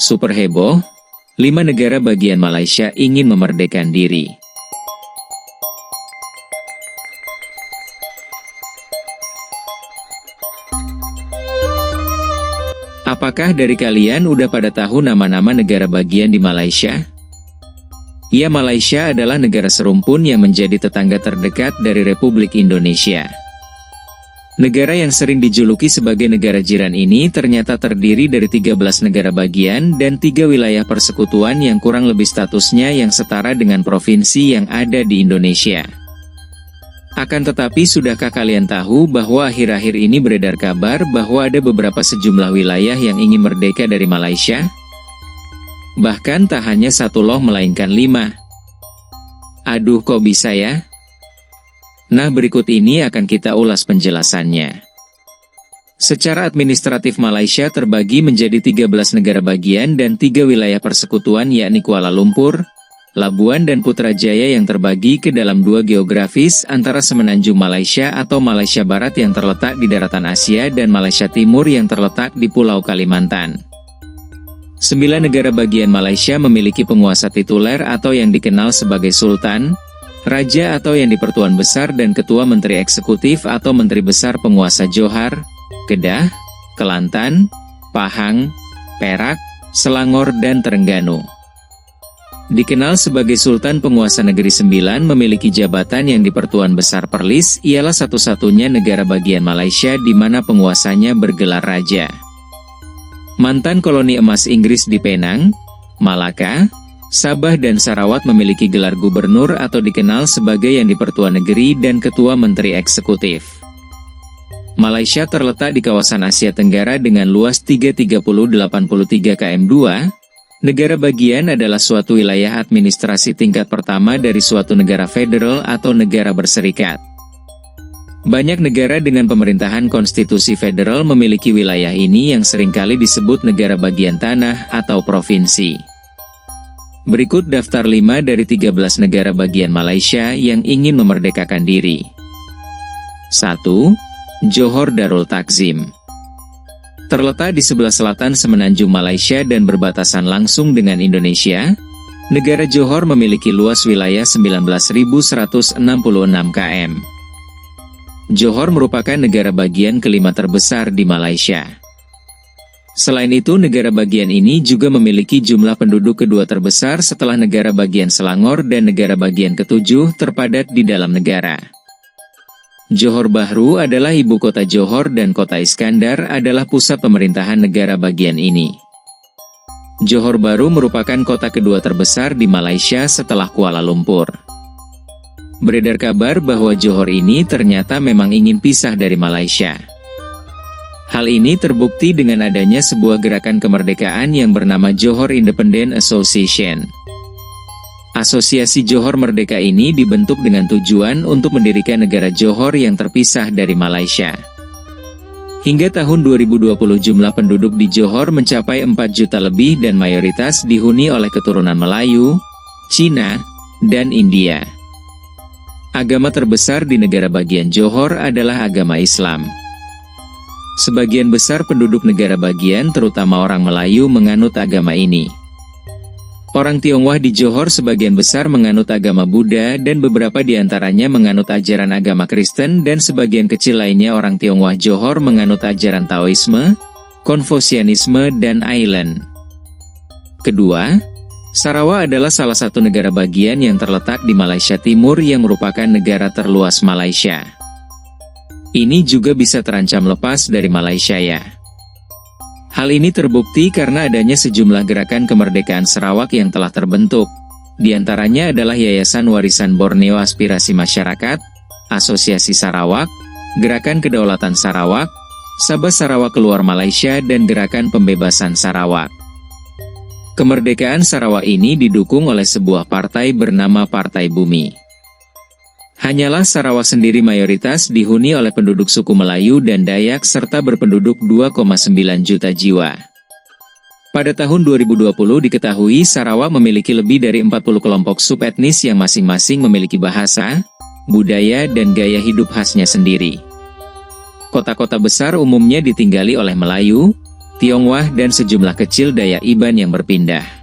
Super heboh, 5 negara bagian Malaysia ingin memerdekakan diri. Apakah dari kalian udah pada tahu nama-nama negara bagian di Malaysia? Ya, Malaysia adalah negara serumpun yang menjadi tetangga terdekat dari Republik Indonesia. Negara yang sering dijuluki sebagai negara jiran ini ternyata terdiri dari 13 negara bagian dan 3 wilayah persekutuan yang kurang lebih statusnya yang setara dengan provinsi yang ada di Indonesia. Akan tetapi, sudahkah kalian tahu bahwa akhir-akhir ini beredar kabar bahwa ada beberapa sejumlah wilayah yang ingin merdeka dari Malaysia? Bahkan tak hanya 1 loh melainkan 5. Aduh, kok bisa ya? Nah, berikut ini akan kita ulas penjelasannya. Secara administratif Malaysia terbagi menjadi 13 negara bagian dan 3 wilayah persekutuan, yakni Kuala Lumpur, Labuan dan Putrajaya yang terbagi ke dalam 2 geografis antara semenanjung Malaysia atau Malaysia Barat yang terletak di daratan Asia dan Malaysia Timur yang terletak di Pulau Kalimantan. 9 negara bagian Malaysia memiliki penguasa tituler atau yang dikenal sebagai Sultan, Raja atau yang di-Pertuan Besar dan Ketua Menteri Eksekutif atau Menteri Besar Penguasa Johor, Kedah, Kelantan, Pahang, Perak, Selangor dan Terengganu. Dikenal sebagai Sultan Penguasa Negeri Sembilan memiliki jabatan yang di-Pertuan Besar Perlis, ialah satu-satunya negara bagian Malaysia di mana penguasanya bergelar Raja. Mantan koloni emas Inggris di Penang, Malaka, Sabah dan Sarawak memiliki gelar gubernur atau dikenal sebagai yang di-Pertuan Negeri dan Ketua Menteri Eksekutif. Malaysia terletak di kawasan Asia Tenggara dengan luas 3.3083 km2. Negara bagian adalah suatu wilayah administrasi tingkat pertama dari suatu negara federal atau negara berserikat. Banyak negara dengan pemerintahan konstitusi federal memiliki wilayah ini yang seringkali disebut negara bagian tanah atau provinsi. Berikut daftar 5 dari 13 negara bagian Malaysia yang ingin memerdekakan diri. 1. Johor Darul Takzim. Terletak di sebelah selatan semenanjung Malaysia dan berbatasan langsung dengan Indonesia, negara Johor memiliki luas wilayah 19.166 km. Johor merupakan negara bagian kelima terbesar di Malaysia. Selain itu, negara bagian ini juga memiliki jumlah penduduk kedua terbesar setelah negara bagian Selangor dan negara bagian ketujuh terpadat di dalam negara. Johor Bahru adalah ibu kota Johor dan kota Iskandar adalah pusat pemerintahan negara bagian ini. Johor Bahru merupakan kota kedua terbesar di Malaysia setelah Kuala Lumpur. Beredar kabar bahwa Johor ini ternyata memang ingin pisah dari Malaysia. Hal ini terbukti dengan adanya sebuah gerakan kemerdekaan yang bernama Johor Independent Association. Asosiasi Johor Merdeka ini dibentuk dengan tujuan untuk mendirikan negara Johor yang terpisah dari Malaysia. Hingga tahun 2020 jumlah penduduk di Johor mencapai 4 juta lebih dan mayoritas dihuni oleh keturunan Melayu, Cina, dan India. Agama terbesar di negara bagian Johor adalah agama Islam. Sebagian besar penduduk negara bagian, terutama orang Melayu, menganut agama ini. Orang Tionghoa di Johor sebagian besar menganut agama Buddha dan beberapa di antaranya menganut ajaran agama Kristen dan sebagian kecil lainnya orang Tionghoa Johor menganut ajaran Taoisme, Konfusianisme dan Island. Kedua, Sarawak adalah salah satu negara bagian yang terletak di Malaysia Timur yang merupakan negara terluas Malaysia. Ini juga bisa terancam lepas dari Malaysia ya. Hal ini terbukti karena adanya sejumlah gerakan kemerdekaan Sarawak yang telah terbentuk. Di antaranya adalah Yayasan Warisan Borneo Aspirasi Masyarakat, Asosiasi Sarawak, Gerakan Kedaulatan Sarawak, Sabah Sarawak Keluar Malaysia dan Gerakan Pembebasan Sarawak. Kemerdekaan Sarawak ini didukung oleh sebuah partai bernama Partai Bumi. Hanyalah Sarawak sendiri mayoritas dihuni oleh penduduk suku Melayu dan Dayak serta berpenduduk 2,9 juta jiwa. Pada tahun 2020 diketahui Sarawak memiliki lebih dari 40 kelompok subetnis yang masing-masing memiliki bahasa, budaya dan gaya hidup khasnya sendiri. Kota-kota besar umumnya ditinggali oleh Melayu, Tionghoa dan sejumlah kecil Dayak Iban yang berpindah.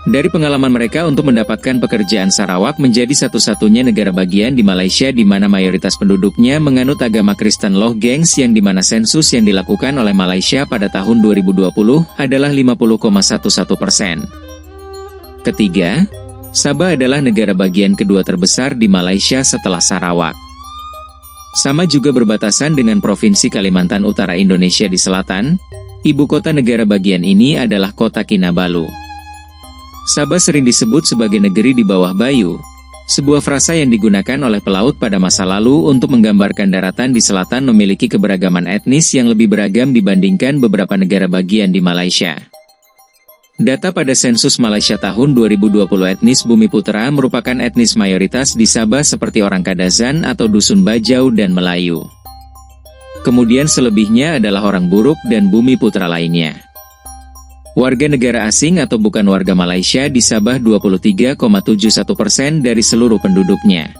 Dari pengalaman mereka untuk mendapatkan pekerjaan, Sarawak menjadi satu-satunya negara bagian di Malaysia di mana mayoritas penduduknya menganut agama Kristen Loh Gengs, yang dimana sensus yang dilakukan oleh Malaysia pada tahun 2020 adalah 50,11%. Ketiga, Sabah adalah negara bagian kedua terbesar di Malaysia setelah Sarawak. Sama juga berbatasan dengan Provinsi Kalimantan Utara Indonesia di selatan. Ibu kota negara bagian ini adalah kota Kinabalu. Sabah sering disebut sebagai negeri di bawah Bayu, sebuah frasa yang digunakan oleh pelaut pada masa lalu untuk menggambarkan daratan di selatan memiliki keberagaman etnis yang lebih beragam dibandingkan beberapa negara bagian di Malaysia. Data pada sensus Malaysia tahun 2020, etnis Bumiputera merupakan etnis mayoritas di Sabah seperti orang Kadazan atau Dusun Bajau dan Melayu. Kemudian selebihnya adalah orang Buruk dan Bumiputera lainnya. Warga negara asing atau bukan warga Malaysia di Sabah 23,71% dari seluruh penduduknya.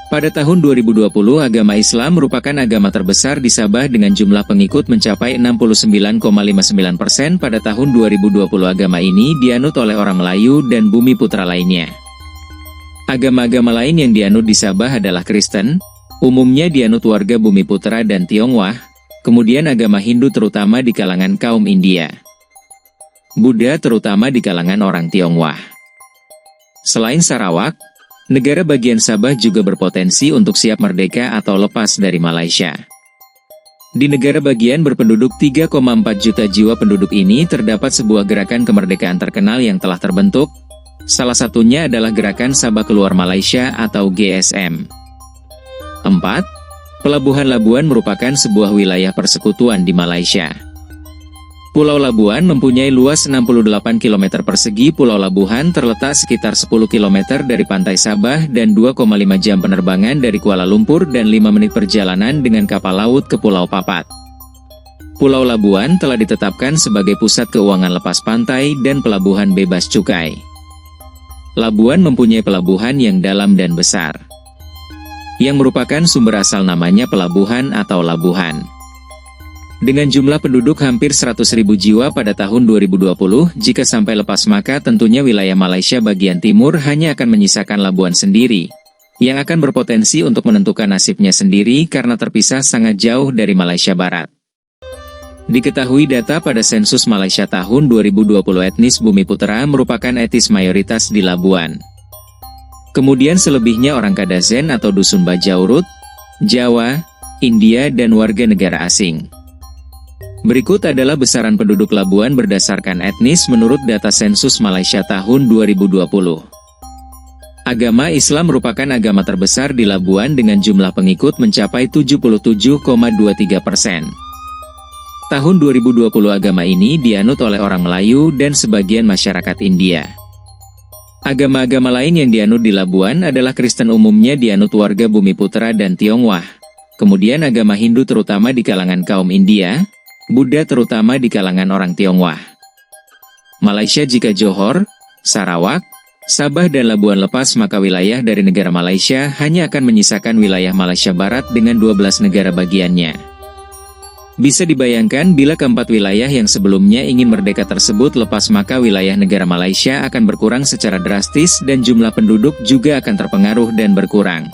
Pada tahun 2020, agama Islam merupakan agama terbesar di Sabah dengan jumlah pengikut mencapai 69,59%. Pada tahun 2020 agama ini dianut oleh orang Melayu dan Bumiputera lainnya. Agama-agama lain yang dianut di Sabah adalah Kristen, umumnya dianut warga Bumiputera dan Tionghoa, kemudian agama Hindu terutama di kalangan kaum India. Buddha terutama di kalangan orang Tionghoa. Selain Sarawak, negara bagian Sabah juga berpotensi untuk siap merdeka atau lepas dari Malaysia. Di negara bagian berpenduduk 3,4 juta jiwa penduduk ini terdapat sebuah gerakan kemerdekaan terkenal yang telah terbentuk. Salah satunya adalah Gerakan Sabah Keluar Malaysia atau GSM. 4. Pelabuhan Labuan merupakan sebuah wilayah persekutuan di Malaysia. Pulau Labuan mempunyai luas 68 km persegi. Pulau Labuhan terletak sekitar 10 km dari pantai Sabah dan 2,5 jam penerbangan dari Kuala Lumpur dan 5 menit perjalanan dengan kapal laut ke Pulau Papat. Pulau Labuan telah ditetapkan sebagai pusat keuangan lepas pantai dan pelabuhan bebas cukai. Labuan mempunyai pelabuhan yang dalam dan besar, yang merupakan sumber asal namanya pelabuhan atau labuhan. Dengan jumlah penduduk hampir 100.000 jiwa pada tahun 2020, jika sampai lepas maka tentunya wilayah Malaysia bagian timur hanya akan menyisakan Labuan sendiri, yang akan berpotensi untuk menentukan nasibnya sendiri karena terpisah sangat jauh dari Malaysia Barat. Diketahui data pada sensus Malaysia tahun 2020, etnis Bumiputera merupakan etnis mayoritas di Labuan. Kemudian selebihnya orang Kadazan atau Dusun Bajaurut, Jawa, India dan warga negara asing. Berikut adalah besaran penduduk Labuan berdasarkan etnis menurut data sensus Malaysia tahun 2020. Agama Islam merupakan agama terbesar di Labuan dengan jumlah pengikut mencapai 77,23%. Tahun 2020 agama ini dianut oleh orang Melayu dan sebagian masyarakat India. Agama-agama lain yang dianut di Labuan adalah Kristen, umumnya dianut warga Bumiputera dan Tionghoa. Kemudian agama Hindu terutama di kalangan kaum India, Buddha terutama di kalangan orang Tionghoa. Malaysia jika Johor, Sarawak, Sabah dan Labuan lepas maka wilayah dari negara Malaysia hanya akan menyisakan wilayah Malaysia Barat dengan 12 negara bagiannya. Bisa dibayangkan bila keempat wilayah yang sebelumnya ingin merdeka tersebut lepas maka wilayah negara Malaysia akan berkurang secara drastis dan jumlah penduduk juga akan terpengaruh dan berkurang.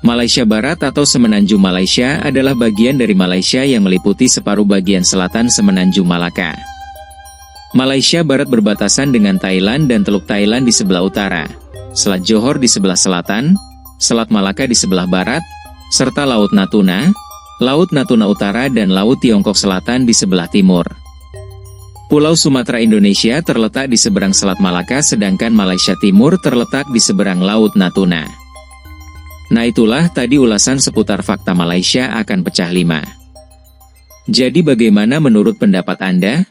Malaysia Barat atau Semenanjung Malaysia adalah bagian dari Malaysia yang meliputi separuh bagian selatan Semenanjung Malaka. Malaysia Barat berbatasan dengan Thailand dan Teluk Thailand di sebelah utara, Selat Johor di sebelah selatan, Selat Malaka di sebelah barat, serta Laut Natuna, Laut Natuna Utara dan Laut Tiongkok Selatan di sebelah timur. Pulau Sumatera Indonesia terletak di seberang Selat Malaka sedangkan Malaysia Timur terletak di seberang Laut Natuna. Nah itulah tadi ulasan seputar fakta Malaysia akan pecah 5. Jadi bagaimana menurut pendapat Anda?